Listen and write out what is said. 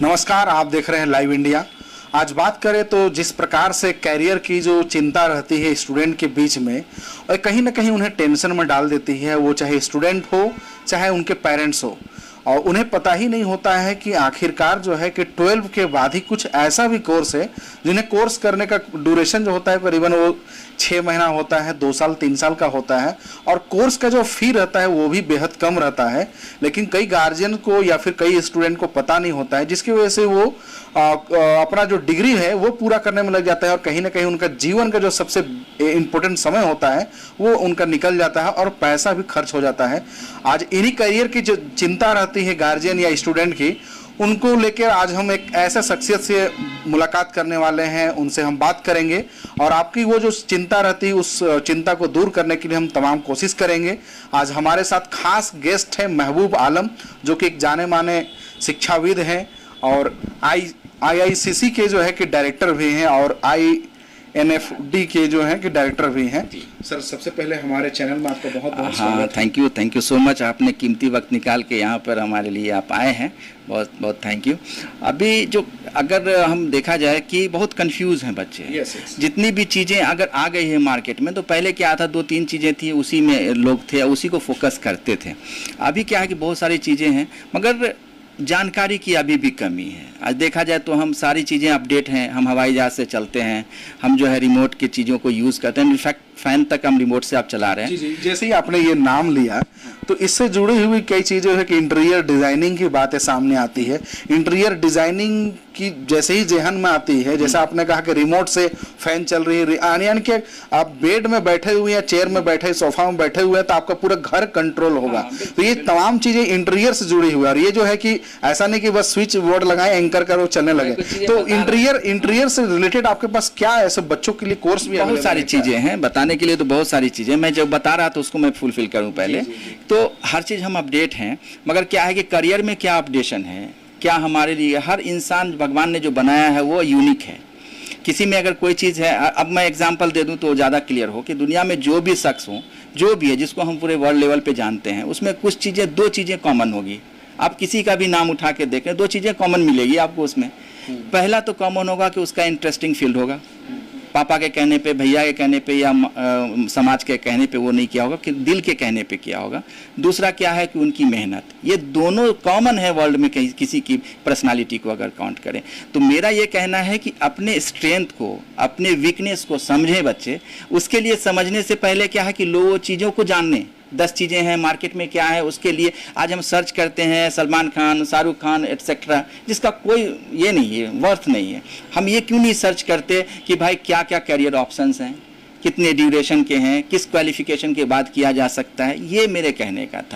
नमस्कार, आप देख रहे हैं लाइव इंडिया। आज बात करें तो जिस प्रकार से कैरियर की जो चिंता रहती है स्टूडेंट के बीच में और कहीं ना कहीं उन्हें टेंशन में डाल देती है, वो चाहे स्टूडेंट हो चाहे उनके पेरेंट्स हो, और उन्हें पता ही नहीं होता है कि आखिरकार जो है कि 12 के बाद ही कुछ ऐसा भी कोर्स है जिन्हें कोर्स करने का ड्यूरेशन जो होता है करीबन वो 6 महीना होता है, 2 साल 3 साल का होता है, और कोर्स का जो फी रहता है वो भी बेहद कम रहता है। लेकिन कई गार्जियन को या फिर कई स्टूडेंट को पता नहीं होता है, जिसकी वजह से वो अपना जो डिग्री है वो पूरा करने में लग जाता है और कहीं ना कहीं उनका जीवन का जो सबसे इम्पोर्टेंट समय होता है वो उनका निकल जाता है और पैसा भी खर्च हो जाता है। आज इन्हीं करियर की जो चिंता रहती है गार्जियन या स्टूडेंट की, उनको लेकर आज हम एक ऐसा शख्सियत से मुलाकात करने वाले हैं, उनसे हम बात करेंगे और आपकी वो जो चिंता रहती है उस चिंता को दूर करने के लिए हम तमाम कोशिश करेंगे। आज हमारे साथ खास गेस्ट हैं महबूब आलम, जो कि एक जाने माने शिक्षाविद हैं और IICC के जो है कि डायरेक्टर भी हैं और INFD के जो है कि डायरेक्टर भी हैं। सर, सबसे पहले हमारे चैनल में आपका बहुत बहुत स्वागत है। Thank you so much. आपने कीमती वक्त निकाल के यहाँ पर हमारे लिए आप आए हैं, बहुत बहुत थैंक यू। अभी जो अगर हम देखा जाए कि बहुत कंफ्यूज हैं बच्चे। yes. जितनी भी चीज़ें अगर आ गई है मार्केट में, तो पहले क्या था 2-3 चीज़ें थी, उसी में लोग थे, उसी को फोकस करते थे। अभी क्या है कि बहुत सारी चीज़ें हैं मगर जानकारी की अभी भी कमी है। आज देखा जाए तो हम सारी चीज़ें अपडेट हैं, हम हवाई जहाज़ से चलते हैं, हम जो है रिमोट की चीज़ों को यूज़ करते हैं, इनफैक्ट फ़ैन तक हम रिमोट से आप चला रहे हैं। जी, जैसे ही आपने ये नाम लिया तो इससे जुड़ी हुई कई चीज़ें है कि इंटीरियर डिज़ाइनिंग की बातें सामने आती है। इंटीरियर डिज़ाइनिंग की जैसे ही जेहन में आती है, जैसे आपने कहा कि रिमोट से फैन चल रही है, यानी कि आप बेड में बैठे हुए या चेयर में बैठे, सोफा में बैठे हुए हैं तो आपका पूरा घर कंट्रोल होगा। तो ये तमाम चीज़ें इंटीरियर से जुड़ी हुई है और ये जो है कि ऐसा नहीं कि बस स्विच बोर्ड लगाए, एंकर करो, चलने लगे। तो इंटीरियर से रिलेटेड आपके पास क्या ऐसे बच्चों के लिए कोर्स भी बहुत सारी चीज़ें हैं, बताने के लिए तो बहुत सारी चीज़ें। मैं जब बता रहा था उसको मैं फुलफिल करूँ पहले। तो हर चीज़ हम अपडेट हैं, मगर क्या है कि करियर में क्या अपडेशन है, क्या हमारे लिए हर इंसान भगवान ने जो बनाया है वो यूनिक है। किसी में अगर कोई चीज़ है, अब मैं एग्जांपल दे दूं तो ज़्यादा क्लियर हो कि दुनिया में जो भी शख्स हो, जो भी है, जिसको हम पूरे वर्ल्ड लेवल पे जानते हैं, उसमें कुछ चीज़ें, 2 चीज़ें कॉमन होगी। आप किसी का भी नाम उठा के देखें, 2 चीज़ें कॉमन मिलेगी आपको उसमें। पहला तो कॉमन होगा कि उसका इंटरेस्टिंग फील्ड होगा। पापा के कहने पे, भैया के कहने पे या समाज के कहने पे वो नहीं किया होगा, कि दिल के कहने पे किया होगा। दूसरा क्या है कि उनकी मेहनत। ये दोनों कॉमन है वर्ल्ड में, कहीं किसी की पर्सनालिटी को अगर काउंट करें तो मेरा ये कहना है कि अपने स्ट्रेंथ को, अपने वीकनेस को समझें बच्चे। उसके लिए समझने से पहले क्या है कि लोग चीज़ों को जानने। 10 चीज़ें हैं मार्केट में, क्या है उसके लिए आज हम सर्च करते हैं, सलमान खान, शाहरुख खान एटसेट्रा, जिसका कोई ये नहीं है, वर्थ नहीं है। हम ये क्यों नहीं सर्च करते कि भाई क्या क्या करियर ऑप्शंस हैं, कितने ड्यूरेशन के हैं, किस क्वालिफिकेशन के बाद किया जा सकता है। ये मेरे कहने का था।